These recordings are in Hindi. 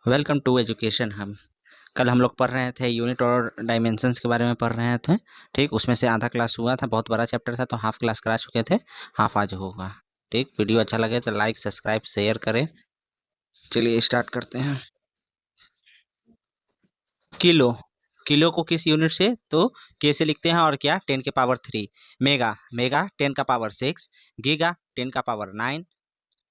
वेलकम टू एजुकेशन हम। कल हम लोग पढ़ रहे थे यूनिट और डायमेंशंस के बारे में पढ़ रहे थे। ठीक, उसमें से आधा क्लास हुआ था, बहुत बड़ा चैप्टर था तो हाफ क्लास करा चुके थे, हाफ आज होगा। ठीक, वीडियो अच्छा लगे तो लाइक सब्सक्राइब शेयर करें। चलिए स्टार्ट करते हैं। किलो, किलो को किस यूनिट से तो के से लिखते हैं और क्या 10 के पावर 3। मेगा, मेगा 10 का पावर 6। गीगा 10 का पावर 9।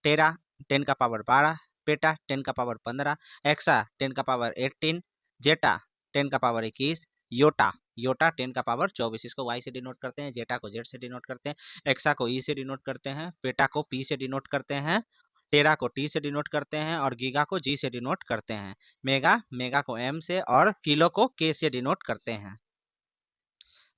टेरा 10 का पावर 12। पेटा 10 का पावर 15। एक्सा 10 का पावर 18। जेटा 10 का पावर 21। योटा, योटा 10 का पावर 24। इसको वाई से डिनोट करते हैं, जेटा को जेड से डिनोट करते हैं, एक्सा को ई से डिनोट करते हैं, पेटा को पी से डिनोट करते हैं, टेरा को टी से डिनोट करते हैं और गीगा को जी से डिनोट करते हैं। मेगा, मेगा को एम से और किलो को के से डिनोट करते हैं।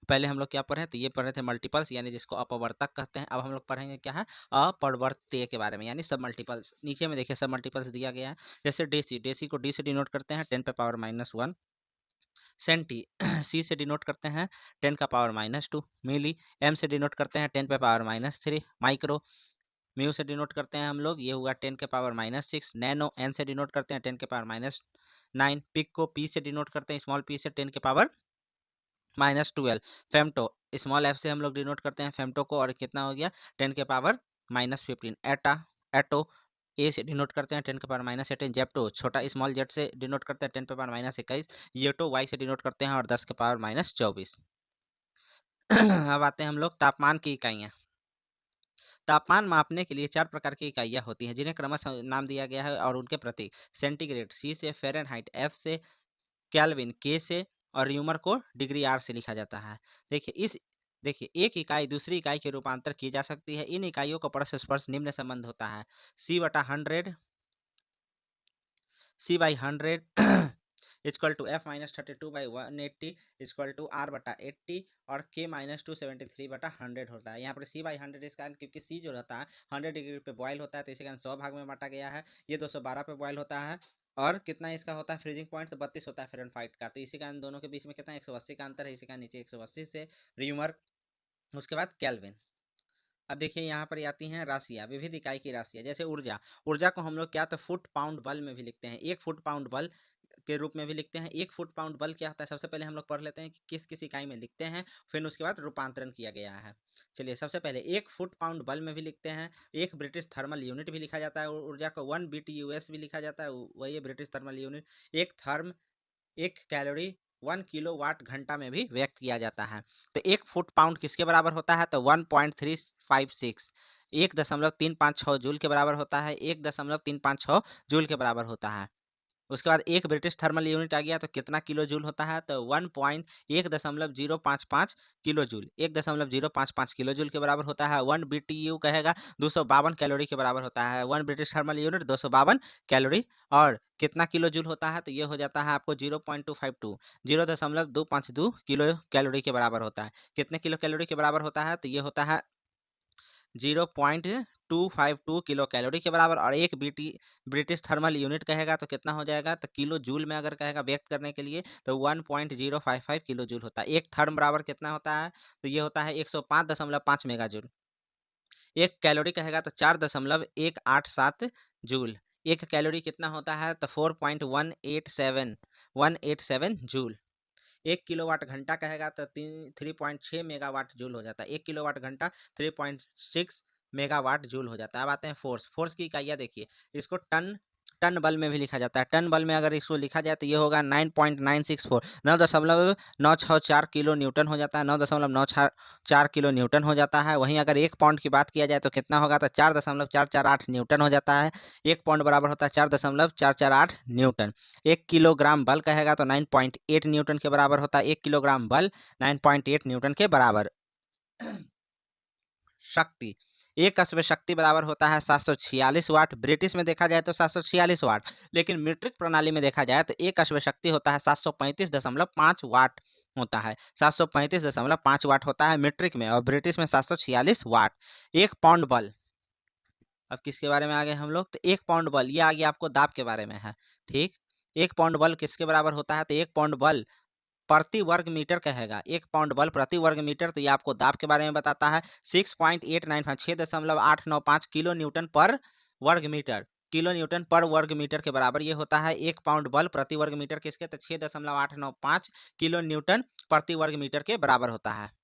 पहले हम लोग क्या पढ़े तो ये पढ़ रहे थे मल्टीपल्स, यानी जिसको अपवर्तक कहते हैं। अब हम लोग पढ़ेंगे क्या है अपवर्त्य के बारे में, यानी सब मल्टीपल्स। नीचे में देखिए सब मल्टीपल्स दिया गया है। जैसे डेसी, डेसी को डी से डिनोट करते हैं 10 पे पावर -1। सेंटी सी से डिनोट करते हैं 10 का पावर -2। मिली, एम से डिनोट करते हैं 10 पे पावर -3। माइक्रो, म्यू से डिनोट करते हैं हम लोग, ये हुआ 10 के पावर -6। नैनो, एन से डिनोट करते हैं 10 के पावर -9। पिक को पी से डिनोट करते हैं स्मॉल पी से 10 के पावर -12। फेमटो, स्मॉल एफ से हम लोग डिनोट करते हैं फेमटो को, और कितना हो गया 10 के पावर -15। एटा, एटो ए से डिनोट करते हैं 10 के पावर -18। जेप्टो, छोटा स्मॉल जेट से डिनोट करते हैं 10 के पावर -21। येटो वाई से डिनोट करते हैं और 10 के पावर -24। अब आते हैं हम लोग तापमान की इकाइयाँ। तापमान मापने के लिए 4 प्रकार की इकाइयाँ होती हैं जिन्हें क्रमशः नाम दिया गया है और उनके प्रतीक सेंटीग्रेड सी से, फ़ारेनहाइट एफ से, केल्विन के से और र्यूमर को डिग्री आर से लिखा जाता है। देखिए एक इकाई दूसरी इकाई के रूपांतर की जा सकती है। इन इकाइयों का परस्पर निम्न संबंध होता है। C/100, C/100 equal to F-32/180 equal to R/80 और K-273/100 होता है। यहाँ पर C/100 इस कारण क्योंकि C जो रहता है 100 डिग्री पे बॉयल होता है तो इसी कारण 100 भाग में बांटा गया है। ये 212 पे बॉयल होता है और कितना इसका होता है फ्रीजिंग पॉइंट तो 32 होता है फ़ारेनहाइट का, तो इसी कारण दोनों के बीच में कितना 180 का अंतर है, इसी कारण नीचे 180 से र्यूमर। उसके बाद केल्विन। अब देखिए यहाँ पर आती हैं राशियाँ, विविध इकाई की राशियाँ। जैसे ऊर्जा, ऊर्जा को हम लोग क्या तो फुट पाउंड बल में भी लिखते हैं, 1 फुट पाउंड बल के रूप में भी लिखते हैं। 1 फुट पाउंड बल क्या होता है सबसे पहले हम लोग पढ़ लेते हैं कि किस किस इकाई में लिखते हैं, फिर उसके बाद रूपांतरण किया गया है। चलिए सबसे पहले 1 फुट पाउंड बल में भी लिखते हैं। एक ब्रिटिश थर्मल यूनिट भी लिखा जाता है, ऊर्जा को 1 BTUS भी लिखा जाता है, वही है ब्रिटिश थर्मल यूनिट। एक थर्म, एक कैलोरी 1 किलोवाट घंटा में भी व्यक्त किया जाता है। तो 1 फुट पाउंड किसके बराबर होता है तो 1.356, 1.356 जूल के बराबर होता है, 1.356 जूल के बराबर होता है। उसके बाद एक ब्रिटिश थर्मल यूनिट आ गया तो कितना किलो जूल होता है तो 1.1055 किलो जूल, 1.055 किलो जूल के बराबर होता है। 1 BTU कहेगा 252 कैलोरी के बराबर होता है। 1 ब्रिटिश थर्मल यूनिट 252 कैलोरी। और कितना किलो जूल होता है तो ये हो जाता है आपको 0.252, 0.252 किलो कैलोरी के बराबर होता है। कितने किलो कैलोरी के बराबर होता है तो ये होता है 0.252 किलो कैलोरी के बराबर। और एक ब्रिटिश थर्मल यूनिट कहेगा तो कितना हो जाएगा तो किलो जूल में अगर कहेगा व्यक्त करने के लिए तो 1.055 किलो जूल होता है। एक थर्म बराबर कितना होता है तो ये होता है 105.5 मेगा जूल। एक कैलोरी कहेगा तो 4.187 जूल। एक कैलोरी कितना होता है तो 4.187 जूल। 1 किलोवाट घंटा कहेगा तो 3.6 मेगावाट जूल हो जाता है। 1 किलोवाट घंटा 3.6 मेगावाट जूल हो जाता है। अब आते हैं फोर्स, फोर्स की इकाइयाँ देखिए। इसको टन, टन बल में भी लिखा जाता है। टन बल में अगर इसको लिखा जाए तो ये होगा 9.964, 9.964 किलो न्यूटन हो जाता है, 9.964 किलो न्यूटन हो जाता है। वहीं अगर 1 पाउंड की बात किया जाए तो कितना होगा तो 4.448 न्यूटन हो जाता है। 1 पाउंड बराबर होता है 4.448 न्यूटन। 1 किलोग्राम बल कहेगा तो 9.8 न्यूटन के बराबर होता है। 1 किलोग्राम बल 9.8 न्यूटन के बराबर। शक्ति, एक अश्व शक्ति बराबर होता है 746 वाट। ब्रिटिश में देखा जाए तो 746 वाट, लेकिन मीट्रिक प्रणाली में देखा जाए तो एक अश्व शक्ति होता है 735.5 वाट होता है। 735.5 वाट होता है मीट्रिक में, और ब्रिटिश में 746 वाट। 1 पाउंड बल, अब किसके बारे में आ गए हम लोग तो 1 पाउंड बल, ये आ गया आपको दाब के बारे में है। ठीक, 1 पाउंड बल किसके बराबर होता है तो 1 पाउंड बल प्रति वर्ग मीटर कहेगा। 1 पाउंड बल प्रति वर्ग मीटर, तो ये आपको दाब के बारे में बताता है। 6.895 6.895 किलो न्यूटन पर वर्ग मीटर। किलो न्यूटन पर वर्ग मीटर के बराबर ये होता है। 1 पाउंड बल प्रति वर्ग मीटर किसके, तो 6.895 किलो न्यूटन प्रति वर्ग मीटर के बराबर होता है।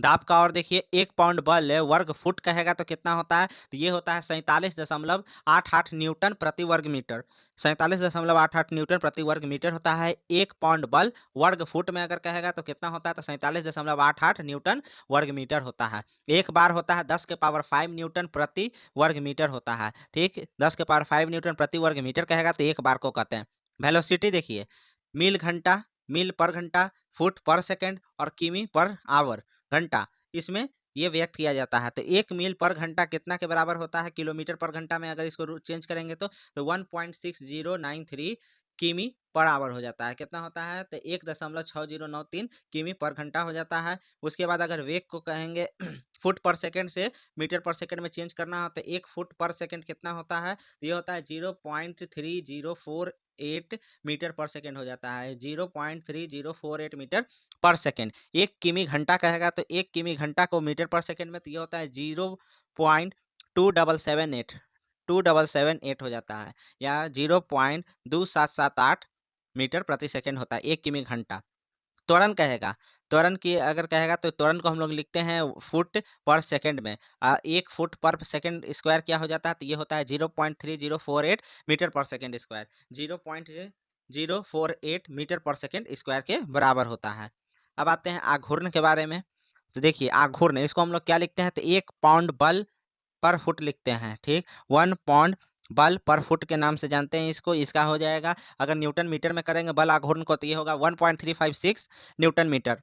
दाब का और देखिए, 1 पाउंड बल वर्ग फुट कहेगा तो कितना होता है, तो ये होता है 47.88 न्यूटन प्रति वर्ग मीटर। 47.88 न्यूटन प्रति वर्ग मीटर होता है। 1 पाउंड बल वर्ग फुट में अगर कहेगा तो कितना होता है, तो 47.88 न्यूटन वर्ग मीटर होता है। एक बार होता है 10 के पावर 5 न्यूटन प्रति वर्ग मीटर होता है। ठीक, 10 के पावर 5 न्यूटन प्रति वर्ग मीटर कहेगा तो एक बार को कहते हैं। वेलोसिटी देखिए, मील घंटा, मील पर घंटा, फुट पर सेकंड और किमी पर आवर घंटा, इसमें ये व्यक्त किया जाता है। तो 1 मील पर घंटा कितना के बराबर होता है, किलोमीटर पर घंटा में अगर इसको चेंज करेंगे तो 1.6093 किमी पर आवर हो जाता है। कितना होता है, तो 1.6093 किमी पर घंटा हो जाता है। उसके बाद अगर वेग को कहेंगे फुट पर सेकंड से मीटर पर सेकंड में चेंज करना हो तो 1 फुट पर सेकंड कितना होता है, तो ये होता है 0.3048 मीटर पर सेकंड हो जाता है। 0.3048 मीटर पर सेकंड। 1 किमी घंटा कहेगा तो 1 किमी घंटा को मीटर पर सेकंड में तो ये होता है 0.2778 हो जाता है, या 0.2778 मीटर प्रति सेकंड होता है 1 किमी घंटा। त्वरण कहेगा, त्वरण की अगर कहेगा तो त्वरण को हम लोग लिखते हैं फुट पर सेकंड में। 1 फुट पर सेकंड स्क्वायर क्या हो जाता है, तो ये होता है 0.3048 मीटर पर सेकंड स्क्वायर। 0.048 मीटर पर सेकंड स्क्वायर के बराबर होता है। अब आते हैं आघूर्ण के बारे में। तो देखिए, आघूर्ण इसको हम लोग क्या लिखते हैं, तो 1 पाउंड बल पर फुट लिखते हैं। ठीक, 1 पाउंड बल पर फुट के नाम से जानते हैं इसको। इसका हो जाएगा, अगर न्यूटन मीटर में करेंगे बल आघूर्ण को, तो ये होगा 1.356 न्यूटन मीटर।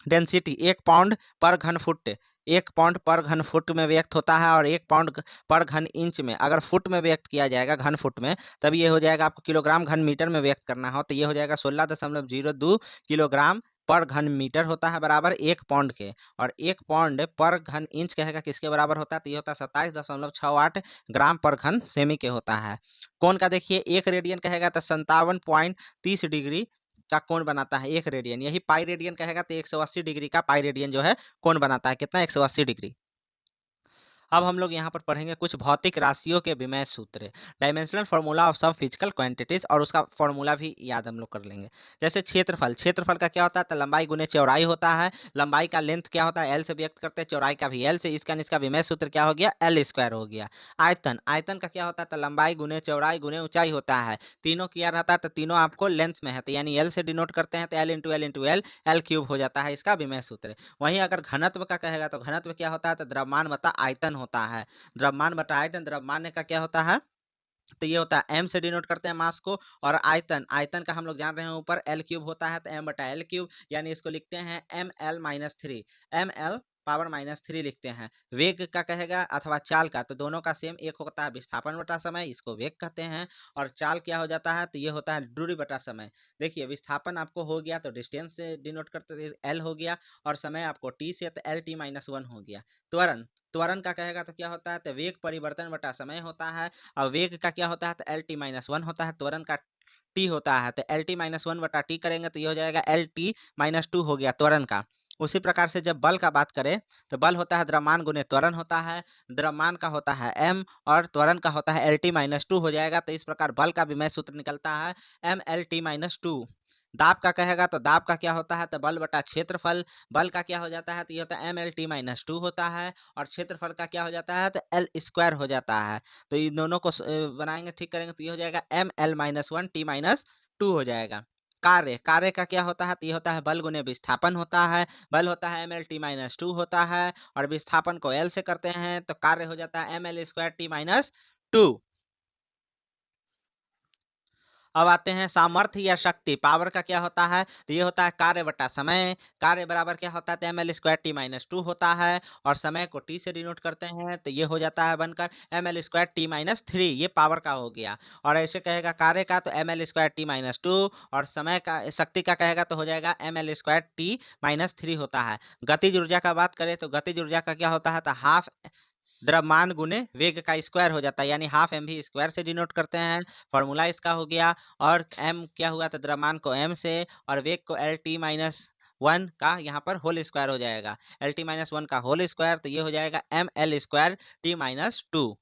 डेंसिटी 1 पाउंड पर घन फुट, 1 पाउंड पर घन फुट में व्यक्त होता है। और 1 पाउंड पर घन इंच में, अगर फुट में व्यक्त किया जाएगा घन फुट में, तब ये हो जाएगा, आपको किलोग्राम घन मीटर में व्यक्त करना हो तो ये हो जाएगा 16.02 किलोग्राम पर घन मीटर होता है, बराबर 1 पाउंड के। और 1 पाउंड पर घन इंच कहेगा किसके बराबर होता है, तो ये होता है 27.68 ग्राम पर घन सेमी के होता है। कोण का देखिए, 1 रेडियन कहेगा तो 57.30 डिग्री का कोण बनाता है 1 रेडियन। यही पाई रेडियन कहेगा तो 180 डिग्री का पाई रेडियन जो है कोण बनाता है। कितना, 180 डिग्री। अब हम लोग यहाँ पर पढ़ेंगे कुछ भौतिक राशियों के विमेय सूत्र, dimensional formula of some physical quantities, और उसका फार्मूला भी याद हम लोग कर लेंगे। जैसे क्षेत्रफल, क्षेत्रफल का क्या होता है, तो लंबाई गुने चौड़ाई होता है। लंबाई का लेंथ क्या होता है, एल से व्यक्त करते हैं, चौड़ाई का भी एल से। इसका विमेय सूत्र क्या हो गया, एल स्क्वायर हो गया। आयतन, आयतन का क्या होता है, तो लंबाई गुने चौड़ाई गुने ऊंचाई होता है। तीनों किया रहता है तो तीनों आपको लेंथ में है, तो यानी एल से डिनोट करते हैं तो L into L into L, L cube हो जाता है इसका विमेय सूत्र। वहीं अगर घनत्व का कहेगा तो घनत्व क्या होता है, तो द्रव्यमान बटा आयतन होता है। द्रव्यमान बटा आयतन, द्रव्यमान का क्या होता है, तो ये होता है एम से डिनोट करते हैं मास को। और आयतन, आयतन का हम लोग जान रहे हैं ऊपर एल क्यूब होता है, तो एम बटा एल क्यूब, यानी इसको लिखते हैं ml-3, ml पावर -3 लिखते हैं। वेग का कहेगा अथवा चाल का, तो दोनों का सेम एक होता है, विस्थापन बटा समय, इसको वेग कहते हैं। और चाल क्या हो जाता है, तो ये होता है दूरी बटा समय। देखिए, विस्थापन आपको हो गया तो डिस्टेंस से डिनोट करते एल हो गया, और समय आपको टी से, तो एल टी -1 हो गया। त्वरण, त्वरण का कहेगा तो क्या होता है, तो वेग परिवर्तन बटा समय होता है। और वेग का क्या होता है, तो एल टी -1 होता है। त्वरण का टी होता है, तो एल टी -1 बटा टी करेंगे तो ये हो जाएगा एल टी -2 हो गया त्वरण का। उसी प्रकार से जब बल का बात करें तो बल होता है द्रव्यमान गुने त्वरण होता है। द्रव्यमान का होता है एम और त्वरण का होता है एल टी -2 हो जाएगा। तो इस प्रकार बल का विमेय सूत्र निकलता है एम एल टी -2। दाब का कहेगा तो दाब का क्या होता है, तो बल बटा क्षेत्रफल। बल का क्या हो जाता है, तो ये होता है एम एल टी -2 होता है। और क्षेत्रफल का क्या हो जाता है, तो एल स्क्वायर हो जाता है। तो इन दोनों को बनाएंगे, ठीक करेंगे तो ये हो जाएगा एम एल -1 टी -2 हो जाएगा। कार्य, कार्य का क्या होता है, तो ये होता है बल गुने विस्थापन होता है। बल होता है एम एल टी -2 होता है, और विस्थापन को एल से करते हैं तो कार्य हो जाता है एम एल स्क्वायर टी -2। अब आते हैं सामर्थ्य या शक्ति, पावर का क्या होता है, तो ये होता है कार्य बटा समय। कार्य बराबर क्या होता है, तो एम एल स्क्वायर टी -2 होता है। और समय को टी से डिनोट करते हैं तो ये हो जाता है बनकर एम एल स्क्वायर टी -3, ये पावर का हो गया। और ऐसे कहेगा कार्य का तो एम एल स्क्वायर टी -2, और समय का शक्ति का कहेगा तो हो जाएगा एम एल स्क्वायर टी -3 होता है। गतिज ऊर्जा का बात करें तो गतिज ऊर्जा का क्या होता है, तो हाफ द्रव्यमान गुने वेग का स्क्वायर हो जाता है, यानी हाफ एम भी स्क्वायर से डिनोट करते हैं। फॉर्मूला इसका हो गया। और एम क्या हुआ, तो द्रव्यमान को एम से और वेग को एल टी -1 का यहाँ पर होल स्क्वायर हो जाएगा। एल टी -1 का होल स्क्वायर, तो ये हो जाएगा एम एल स्क्वायर टी -2।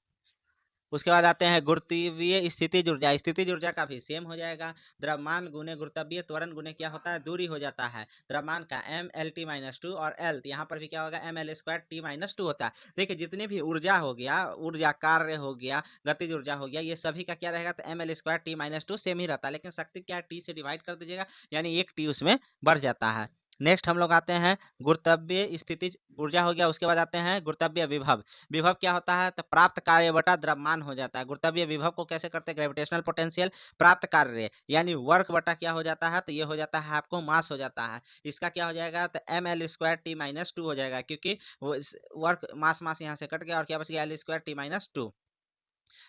उसके बाद आते हैं गुरुत्वीय स्थितिज ऊर्जा। स्थितिज ऊर्जा का भी सेम हो जाएगा, द्रव्यमान गुने गुरुत्वीय त्वरण गुने क्या होता है, दूरी हो जाता है। द्रव्यमान का M L T minus two और एल यहाँ पर भी क्या होगा, M L square T minus two होता है। देखिए जितने भी ऊर्जा हो गया, ऊर्जा कार्य हो गया, गतिज ऊर्जा हो गया, ये सभी का क्या रहेगा, तो M L square T minus two same ही रहता है, लेकिन शक्ति क्या टी से डिवाइड कर दीजिएगा, यानी एक टी उसमें बढ़ जाता है। नेक्स्ट हम लोग आते हैं गुरुत्वीय स्थितिज ऊर्जा हो गया। उसके बाद आते हैं गुरुत्वीय विभव। विभव क्या होता है, तो प्राप्त कार्य बटा द्रव्यमान हो जाता है। गुरुत्वीय विभव को कैसे करते हैं, ग्रेविटेशनल पोटेंशियल प्राप्त कार्य यानी वर्क बटा क्या हो जाता है, तो ये हो जाता है आपको मास हो जाता है। इसका क्या हो जाएगा, तो M L square T minus two हो जाएगा, क्योंकि वर्क मास मास यहाँ से कट गया और क्या बच गया, L square T minus to.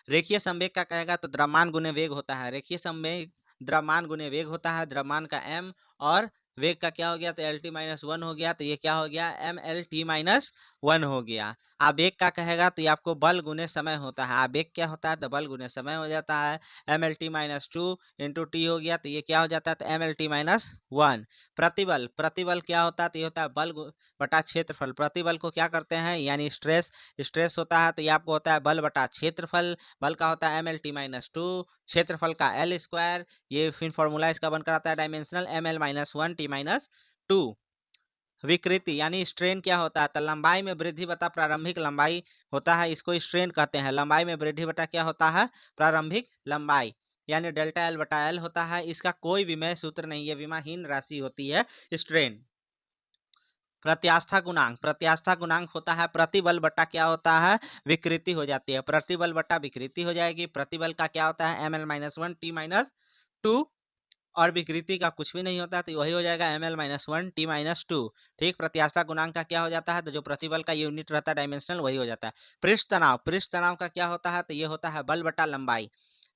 रेखीय संवेग का कहेगा तो द्रव्यमान गुने वेग होता है। रेखीय संवेग द्रव्यमान गुने वेग होता है। द्रव्यमान का एम और वेग का क्या हो गया, तो एल टी माइनस वन हो गया, तो ये क्या हो गया, M L T minus one हो गया। आवेग का कहेगा तो ये आपको बल गुने समय होता है। आवेग क्या होता है, तो बल गुने समय हो जाता है। M L T minus two into T हो गया, तो ये क्या हो जाता है, तो M L T minus one. प्रतिबल, प्रतिबल क्या होता है, तो ये होता है बल बटा क्षेत्रफल। प्रतिबल को क्या करते हैं, यानी स्ट्रेस, स्ट्रेस होता है तो ये आपको होता है बल बटा क्षेत्रफल। बल का होता है M L T minus two, क्षेत्रफल का एल स्क्वायर। ये फिर फॉर्मूला इसका बनकर आता है dimensional M L minus one T minus two. विकृति यानी स्ट्रेन क्या होता है, तो लंबाई में वृद्धि बता प्रारंभिक लंबाई होता है, इसको स्ट्रेन कहते हैं। लंबाई में वृद्धि बटा क्या होता है, प्रारंभिक लंबाई, यानी डेल्टा एल बटा एल होता है। इसका कोई विमेय सूत्र नहीं है, विमाहीन राशि होती है स्ट्रेन। प्रत्यास्था गुणांक, प्रत्यास्था गुणांक होता है प्रतिबल बटा क्या होता है, विकृति हो जाती है। प्रतिबल बटा विकृति हो जाएगी। प्रतिबल का क्या होता है, M L minus one T minus two, और विकृति का कुछ भी नहीं होता, तो वही हो जाएगा M L minus one T minus two. ठीक, प्रत्यास्था गुणांक का क्या हो जाता है, तो जो प्रतिबल का यूनिट रहता है डायमेंशनल वही हो जाता है। पृष्ठ तनाव, पृष्ठ तनाव का क्या होता है, तो ये होता है बल बटा लंबाई।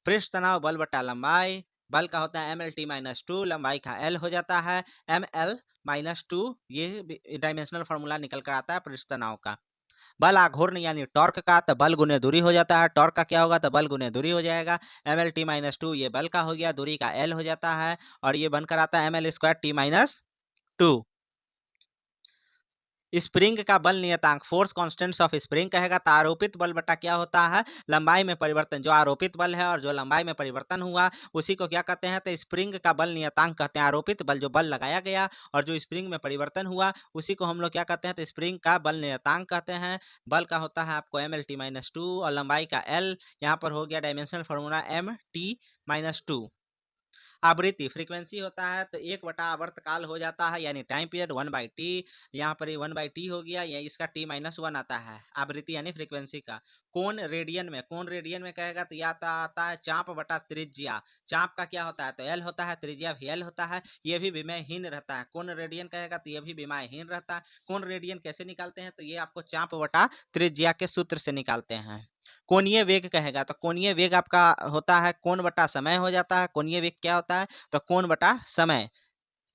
पृष्ठ तनाव बल बटा लंबाई, बल का होता है M L T minus two, लंबाई का एल हो जाता है एम एल माइनस टू। ये डायमेंशनल फॉर्मूला निकल कर आता है पृष्ठ तनाव का। बल आघूर्ण यानी टॉर्क का, तो बल गुने दूरी हो जाता है। टॉर्क का क्या होगा, तो बल गुने दूरी हो जाएगा। M L T minus two ये बल का हो गया, दूरी का एल हो जाता है, और ये बनकर आता है M L square T minus two. Spring का बल नियतांक, फोर्स कांस्टेंट्स ऑफ स्प्रिंग कहेगा, तो आरोपित बल बटा क्या होता है, लंबाई में परिवर्तन। जो आरोपित बल है और जो लंबाई में परिवर्तन हुआ उसी को क्या कहते हैं, तो स्प्रिंग का बल नियतांक कहते हैं। आरोपित बल जो बल लगाया गया और जो स्प्रिंग में परिवर्तन हुआ उसी को हम लोग क्या कहते हैं, तो स्प्रिंग का बल नियतांक कहते हैं। बल का होता है आपको M L T minus two और लंबाई का एल, यहाँ पर हो गया dimensional formula M T minus two. आवृत्ति फ्रीक्वेंसी होता है, तो एक बटा आवर्त काल हो जाता है, यानी time period one by T. यहाँ पर ये वन बाई टी हो गया, या इसका टी माइनस वन आता है आवृत्ति यानी फ्रीक्वेंसी का। कौन रेडियन में, कौन रेडियन में कहेगा, तो यह आता है चाप बटा त्रिज्या। चाप का क्या होता है, तो एल होता है, त्रिज्या भी एल होता है। ये भी विमेयहीन रहता है। कौन रेडियन कहेगा, तो ये भी विमेयहीन रहता है। कौन रेडियन कैसे निकालते हैं, तो ये आपको चाप बटा त्रिज्या के सूत्र से निकालते हैं। कोणीय वेग कहेगा, तो कोणीय वेग आपका होता है कोण बटा समय हो जाता है। कोणीय वेग क्या होता है, तो कोण बटा समय।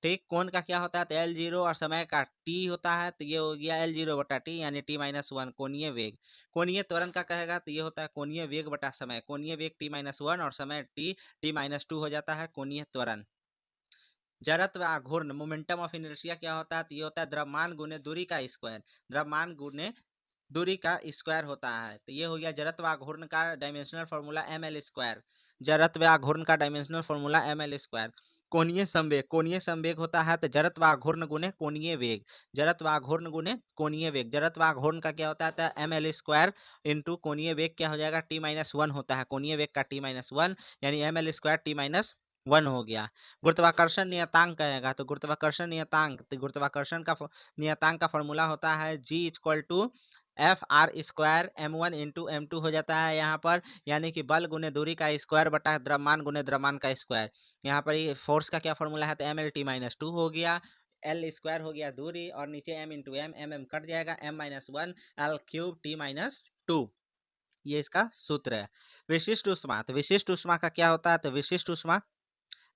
ठीक, कोण का क्या होता है, तो एल जीरो, और समय का टी होता है, तो ये हो गया एल जीरो बटा टी, यानी टी माइनस वन कोणीय वेग। कोणीय त्वरण का कहेगा, तो ये होता है कोणीय वेग बटा समय। कोणीय वेग टी माइनस वन और समय टी, टी माइनस टू हो जाता है कोणीय त्वरण। जड़त्व आघूर्ण मोमेंटम ऑफ इनर्शिया क्या होता है, तो ये होता है द्रव्यमान गुने दूरी का स्क्वायर। द्रव्यमान गुने दूरी का स्क्वायर होता है, तो ये हो गया जड़त्व आघूर्ण का dimensional formula M L square. जड़त्व आघूर्ण का dimensional formula M L square. कोणीय संवेग, कोणीय संवेग होता है तो जड़त्व आघूर्ण गुने कोणीय वेग। जड़त्व आघूर्ण गुने कोणीय वेग। जड़त्व आघूर्ण का क्या होता है, तो एम एल स्क्वायर इंटू कोणीय वेग क्या हो जाएगा, टी माइनस वन होता है। कोणीय वेग का टी माइनस वन, यानी M L square T minus one हो गया। गुरुत्वाकर्षण नियतांक कहेगा, तो गुरुत्वाकर्षण नियतांक, तो गुरुत्वाकर्षण का नियतांक का फॉर्मूला होता है G equal to F R square M one into M two हो जाता है यहाँ पर, यानी कि बल गुने दूरी का स्क्वायर बटा द्रव्यमान गुने द्रव्यमान का स्क्वायर। यहाँ पर ये फोर्स का क्या फॉर्मूला है, तो M L T minus two हो गया, एल स्क्वायर हो गया दूरी, और नीचे M into M, M M cut जाएगा, M minus one L cube T minus two. ये इसका सूत्र है। विशिष्ट ऊष्मा, तो विशिष्ट ऊष्मा का क्या होता है, तो विशिष्ट ऊष्मा,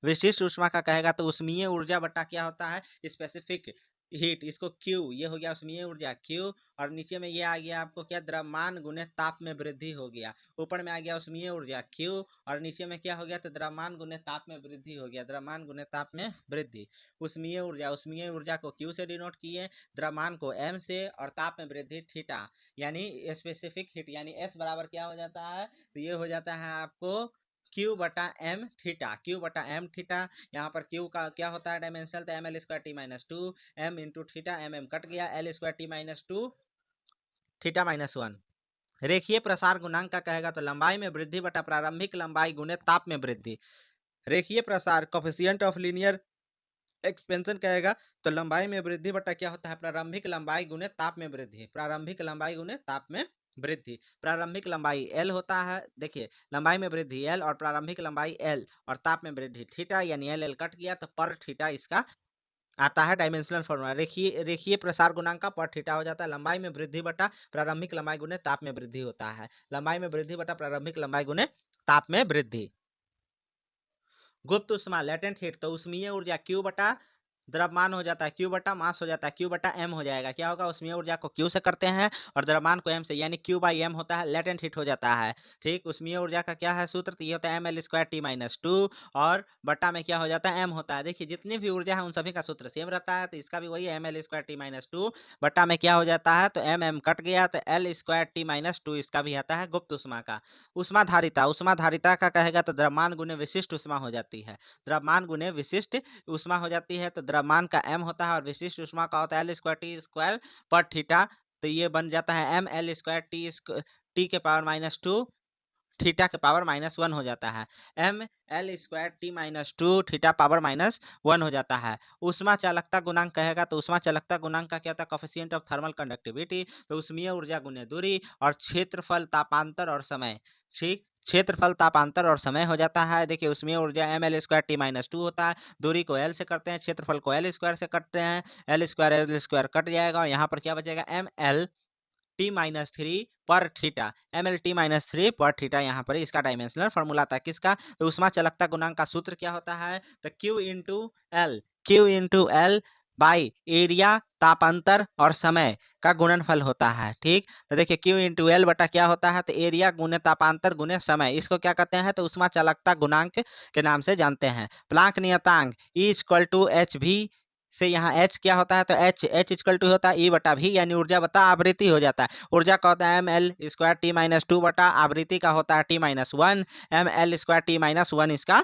विशिष्ट ऊष्मा का कहेगा तो उष्मीय ऊर्जा बटा क्या होता है, स्पेसिफिक हीट, इसको क्यू, ये हो गया उसमें ऊर्जा क्यू, और नीचे में ये आ गया आपको क्या, द्रव्यमान गुने ताप में वृद्धि हो गया। ऊपर में आ गया उसमें ऊर्जा क्यू, और नीचे में क्या हो गया, तो द्रव्यमान गुने ताप में वृद्धि हो गया, द्रव्यमान गुने ताप में वृद्धि। उसमें ऊर्जा को क्यू से डिनोट किए, द्रव्यमान को एम से, और ताप में वृद्धि थीटा, यानी स्पेसिफिक हीट, यानी एस बराबर क्या हो जाता है, तो ये हो जाता है आपको क्यू बटा एम थीटा, क्यू बटा एम थीटा। यहाँ पर क्यू का क्या होता है डायमेंशनल, तो M L square T minus two, M into theta, M M cut गया, L square T minus two theta minus one. रेखीय प्रसार गुणांक का कहेगा तो लंबाई में वृद्धि बटा प्रारंभिक लंबाई गुने ताप में वृद्धि। रेखीय प्रसार कोफिशिएंट ऑफ लीनियर एक्सपेंशन कहेगा तो लंबाई में वृद्धि बटा क्या होता है, प्रारंभिक लंबाई गुने ताप में वृद्धि, प्रारंभिक लंबाई गुने ताप में वृद्धि। प्रारंभिक लंबाई एल होता है, देखिए लंबाई में वृद्धि एल और प्रारंभिक लंबाई एल और ताप में वृद्धि थीटा, यानी एल एल कट गया तो पर थीटा इसका आता है डायमेंशनल फॉर्मूला। रेखीय प्रसार गुणांक का पर थीटा हो जाता है लंबाई में वृद्धि बटा प्रारंभिक लंबाई गुने ताप में वृद्धि होता है, लंबाई में वृद्धि बटा प्रारंभिक लंबाई गुने ताप में वृद्धि। गुप्त उष्मा लेटेंट हीट, तो उष्मीय ऊर्जा क्यू बटा द्रव्यमान हो जाता है, क्यू बटा मास हो जाता है, क्यू बटा एम हो जाएगा। क्या होगा, उष्मीय ऊर्जा को क्यू से करते हैं और द्रव्यमान को एम से, यानी क्यू बाई एम होता है, लेटेंट हीट हो जाता है। ठीक, उष्मीय ऊर्जा का क्या है सूत्र, तो ये होता है M L square T minus two, और बटा में क्या हो जाता है, एम होता है। देखिए जितनी भी ऊर्जा है उन सभी का सूत्र सेम रहता है, तो इसका भी वही M L square T minus two, बटा में क्या हो जाता है, तो एम एम कट गया तो L square T minus to, इसका भी आता है गुप्त उष्मा का। उष्मा धारिता, उष्मा धारिता का कहेगा तो द्रव्यमान गुने विशिष्ट उष्मा हो जाती है, द्रव्यमान गुने विशिष्ट उष्मा हो जाती है, तो द्रव्यमान का एम होता है और विशिष्ट उष्मा का होता है एल स्क्वायर टी स्क्वायर पर थीटा, तो ये बन जाता है एम एल स्क्वायर टी के पावर माइनस टू थीटा के पावर माइनस वन हो जाता है, M L square T minus two theta power minus one हो जाता है। उष्मा चालकता गुणांक कहेगा तो उष्मा चालकता गुणांक का क्या होता है, कोफिशिएंट ऑफ थर्मल कंडक्टिविटी, तो उष्मीय ऊर्जा गुने दूरी और क्षेत्रफल तापांतर और समय। ठीक, क्षेत्रफल तापांतर और समय हो जाता है। देखिए उसमें ऊर्जा M L square T minus two होता है, दूरी को एल से करते हैं, क्षेत्रफल को एल स्क्वायर से करते हैं, एल स्क्वायर कट जाएगा और यहाँ पर क्या बचेगा, M L T minus three पर theta, M L T minus three पर थीटा। यहाँ पर इसका डायमेंशनल फॉर्मूला था किसका, तो उष्मा चालकता गुणांक का सूत्र क्या होता है, तो Q into L, Q into L by area तापांतर और समय का गुणनफल होता है। ठीक, तो देखिए क्यू इंटू एल बटा क्या होता है, तो एरिया गुने तापांतर गुने समय, इसको क्या कहते हैं, तो उष्मा चालकता गुणांक के नाम से जानते हैं। प्लांक नियतांक ई इक्वल टू एच भी से यहाँ एच क्या होता है, तो एच इक्वल टू होता है ई बटा भी, यानी ऊर्जा बता आवृत्ति हो जाता है। ऊर्जा का होता है M L square T minus two बटा आवृत्ति का होता है T minus one, M L square T minus one इसका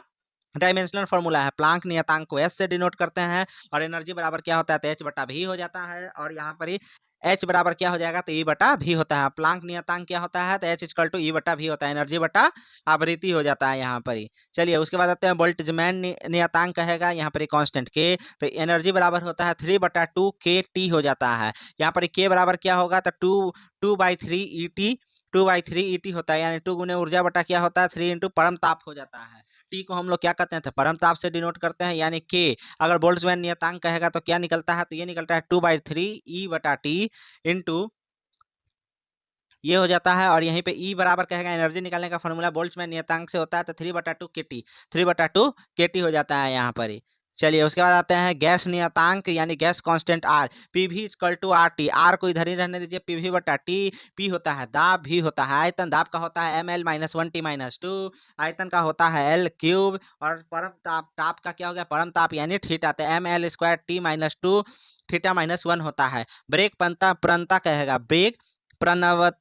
डायमेंशनल फॉर्मूला है। प्लांक नियतांक को एस से डिनोट करते हैं और एनर्जी बराबर क्या होता है, तो एच बटा भी हो जाता है, और यहाँ पर ही एच बराबर क्या हो जाएगा, तो ई बटा भी होता है। प्लांक नियतांक क्या होता है, तो एच इक्वल टू ई बटा भी होता है, एनर्जी बटा आवृत्ति हो जाता है यहाँ पर ही। चलिए उसके बाद आते हैं बोल्ट्जमैन नियतांक कहेगा, यहाँ पर कांस्टेंट के, तो एनर्जी बराबर होता है थ्री बटा टू के टी हो जाता है। यहाँ पर के बराबर क्या होगा, तो two two by three E T, two by three E T होता है, यानी टू गुने ऊर्जा बटा क्या होता है, थ्री इंटू परम ताप हो जाता है। टी को हम लोग क्या कहते हैं, तो परम ताप से डिनोट करते हैं, यानी के। अगर बोल्ट्जमैन नियतांक कहेगा तो क्या निकलता है, तो ये निकलता है टू बाई थ्री ई बटा टी इंटू ये हो जाता है, और यहीं पे ई बराबर कहेगा एनर्जी निकालने का फॉर्मूला बोल्ट्जमैन नियतांक से होता है, तो थ्री बटा टू के टी, थ्री बटा टू के टी हो जाता है यहाँ पर ही। चलिए उसके बाद आते हैं गैस नियतांक, यानी गैस कांस्टेंट आर, पी भी equal to R T, R को इधर ही रहने दीजिए, पी भी बटा टी, पी होता है दाब, भी होता है आयतन, दाब का होता है M L minus one T minus two, आयतन का होता है एल क्यूब, और परम ताप, ताप का क्या हो गया, परम ताप यानी थीटा, तो M L square T minus two theta minus one होता है। ब्रेक प्रणता कहेगा, ब्रेक प्रणवत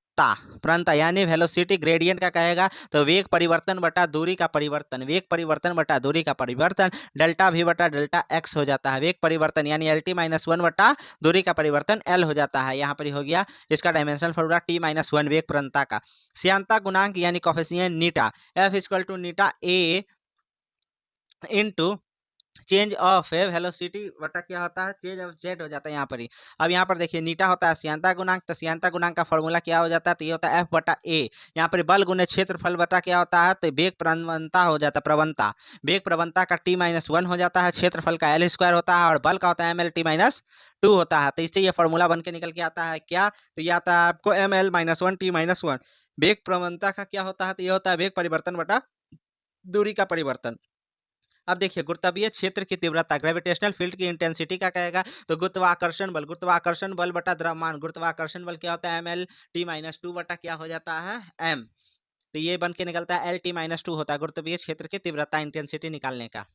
प्रंता यानी वेलोसिटी ग्रेडियंट का कहेगा, तो वेग परिवर्तन बटा दूरी का परिवर्तन, वेग परिवर्तन बटा दूरी का परिवर्तन, डेल्टा भी बटा डेल्टा एक्स हो जाता है। वेग परिवर्तन यानी एल टी माइनस वन बटा दूरी का परिवर्तन एल हो जाता है। यहाँ पर हो गया इसका dimensional formula T minus one वेग प्रंता का। श्यानता गुणांक यानी coefficient eta, F equal to eta A into change of velocity बटा क्या होता है, चेंज ऑफ जेड हो जाता है यहाँ पर ही। अब यहाँ पर देखिए नीटा होता है श्यानता गुणांक, तो श्यानता गुणांक का फॉर्मूला क्या हो जाता है, तो ये होता है एफ बटा ए, यहाँ पर बल गुने क्षेत्रफल बटा क्या होता है, तो वेग प्रवणता हो जाता है, प्रवणता, वेग प्रवणता का टी माइनस वन हो जाता है, क्षेत्रफल का एल स्क्वायर होता है, और बल का होता है M L T minus two होता है। तो इससे ये फॉर्मूला बन के निकल के आता है क्या, तो ये आता है आपको M L minus one T minus one. वेग प्रवणता का क्या होता है, तो ये होता है वेग परिवर्तन बटा दूरी का परिवर्तन। अब देखिए गुरुत्वीय क्षेत्र की तीव्रता, ग्रेविटेशनल फील्ड की इंटेंसिटी क्या कहेगा, तो गुरुत्वाकर्षण बल बटा द्रव्यमान, गुरुत्वाकर्षण बल क्या होता है mL_t-2 बटा क्या हो जाता है m, तो ये बन के निकलता है L_t-2 होता है गुरुत्वीय क्षेत्र की तीव्रता इंटेंसिटी निकालने का।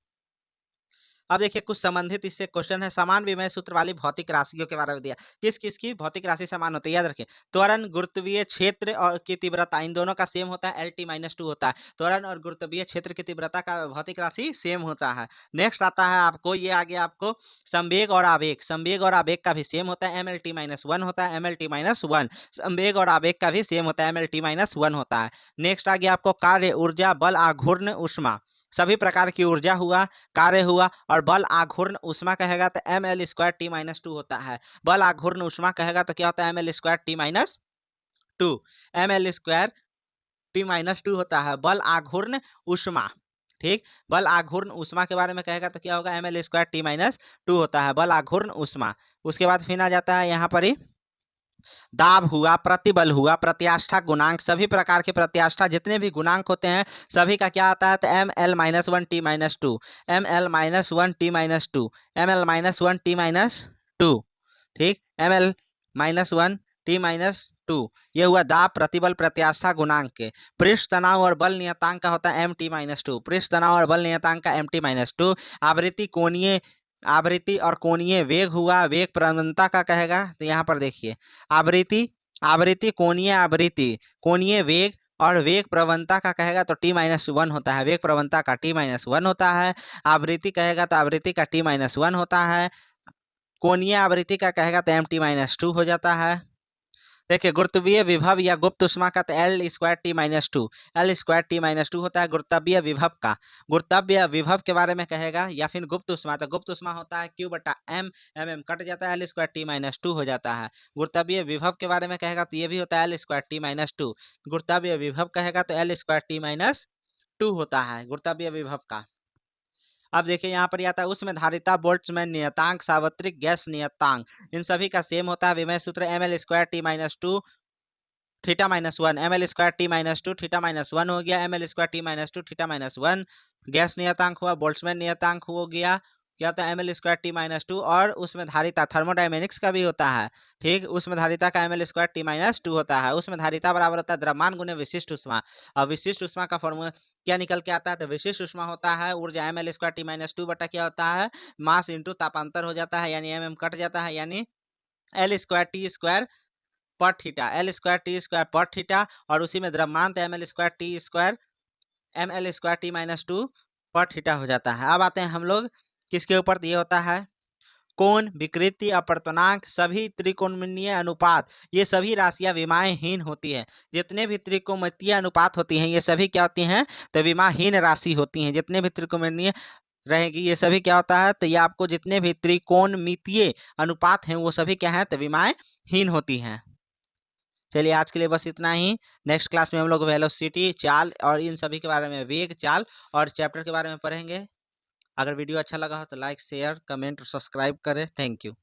अब देखिए कुछ संबंधित इससे क्वेश्चन है, समान विमेय सूत्र वाली भौतिक राशियों के बारे में दिया, किस किस की भौतिक राशि समान होती है, याद रखें त्वरण, गुरुत्वीय क्षेत्र और की तीव्रता इन दोनों का सेम होता है L_t-2 होता है, त्वरण और गुरुत्वीय क्षेत्र की तीव्रता का भौतिक राशि सेम होता है। नेक्स्ट आता है आपको, ये आगे आपको संवेग और आवेग, संवेग और आवेग का भी सेम होता है mL_t-1 होता है mL_t-1, संवेग और आवेग का भी सेम होता है mL_t-1 होता है। नेक्स्ट आ गया आपको कार्य, ऊर्जा, बल, आघूर्ण, ऊष्मा, सभी प्रकार की ऊर्जा हुआ, कार्य हुआ और बल, आघूर्ण, ऊष्मा कहेगा तो mL²t-2 होता है। बल, आघूर्ण, ऊष्मा कहेगा तो क्या होता है mL²t-2, mL²t-2 होता है बल, आघूर्ण, ऊष्मा। ठीक, बल, आघूर्ण, ऊष्मा के बारे में कहेगा तो क्या होगा mL²t-2 होता है बल, आघूर्ण, ऊष्मा। उसके बाद फिर आ जाता है यहाँ पर ही दाब हुआ, प्रतिबल हुआ, प्रत्यास्था गुणांक, सभी प्रकार के प्रत्यास्था जितने भी गुणांक होते हैं सभी का क्या आता है तो mL-1t-2, mL-1t-2, mL-1t-2, ठीक, mL-1t-2, ये हुआ दाब, प्रतिबल, प्रत्यास्था गुणांक के। पृष्ठ तनाव और बल नियतांक का होता है mt-2, पृष्ठ तनाव और बल नियतांक का mt-2। आवृत्ति, कोणीय आवृत्ति और कोणीय वेग हुआ, वेग प्रवणता का कहेगा तो यहाँ पर देखिए आवृत्ति, आवृत्ति, कोणीय वेग और वेग प्रवणता का कहेगा तो t-1 होता है, वेग प्रवणता का t-1 होता है। आवृत्ति कहेगा तो आवृत्ति का t-1 होता है, कोणीय आवृत्ति का कहेगा तो mt-2 हो जाता है। देखिए गुरुत्वीय विभव या गुप्त ऊष्मा का तो L²t-2 होता है गुरुत्वीय विभव का। गुरुत्वीय विभव के बारे में कहेगा या फिर गुप्त ऊष्मा, तो गुप्त ऊष्मा होता है Q/m, mm कट जाता है L²t-2 हो जाता है। गुरुत्वीय विभव के बारे में कहेगा तो ये भी होता है L²t-2, गुरुत्वीय विभव कहेगा तो L²t-2 होता है गुरुत्वीय विभव का। अब देखिए यहाँ पर आता है उसमें धारिता, बोल्ट्जमैन नियतांक, सार्वत्रिक गैस नियतांक, इन सभी का सेम होता है विमेय सूत्र mL²t-2 θ-1, mL²t-2 θ-1 हो गया, mL²t-2 θ-1 गैस नियतांक हुआ, बोल्ट्जमैन नियतांक हो गया क्या होता है mL²t-2, और उसमें धारिता थर्मोडायनेमिक्स का भी होता है, ठीक, उसमें धारिता का mL²t-2 होता है, उसमें धारिता बराबर होता है द्रव्यमान गुने विशिष्ट ऊष्मा। और विशिष्ट ऊष्मा का फॉर्मूला क्या निकल के आता है तो विशिष्ट ऊष्मा होता है ऊर्जा mL²t-2 बटा क्या होता है मास इंटू तापांतर हो जाता है, यानी mm कट जाता है, यानी L²t² पर थीटा, L²t² पर थीटा, और उसी में द्रव्यमान तो mL²t-2 पर थीटा हो जाता है। अब आते हैं हम लोग किसके ऊपर, ये होता है कोण, विकृति, अपवर्तनांक, सभी त्रिकोणमितीय अनुपात, ये सभी राशियां विमाहीन होती है। जितने भी त्रिकोणमितीय अनुपात होती हैं ये सभी क्या होती हैं तो विमाहीन राशि होती हैं। जितने भी त्रिकोणमितीय रहेगी ये सभी क्या होता है तो ये आपको जितने भी त्रिकोणमितीय अनुपात हैं वो सभी क्या है तो विमाहीन होती हैं। चलिए आज के लिए बस इतना ही। नेक्स्ट क्लास में हम लोग वेलोसिटी, चाल और इन सभी के बारे में, वेग, चाल और चैप्टर के बारे में पढ़ेंगे। अगर वीडियो अच्छा लगा हो तो लाइक, शेयर, कमेंट और सब्सक्राइब करें। Thank you.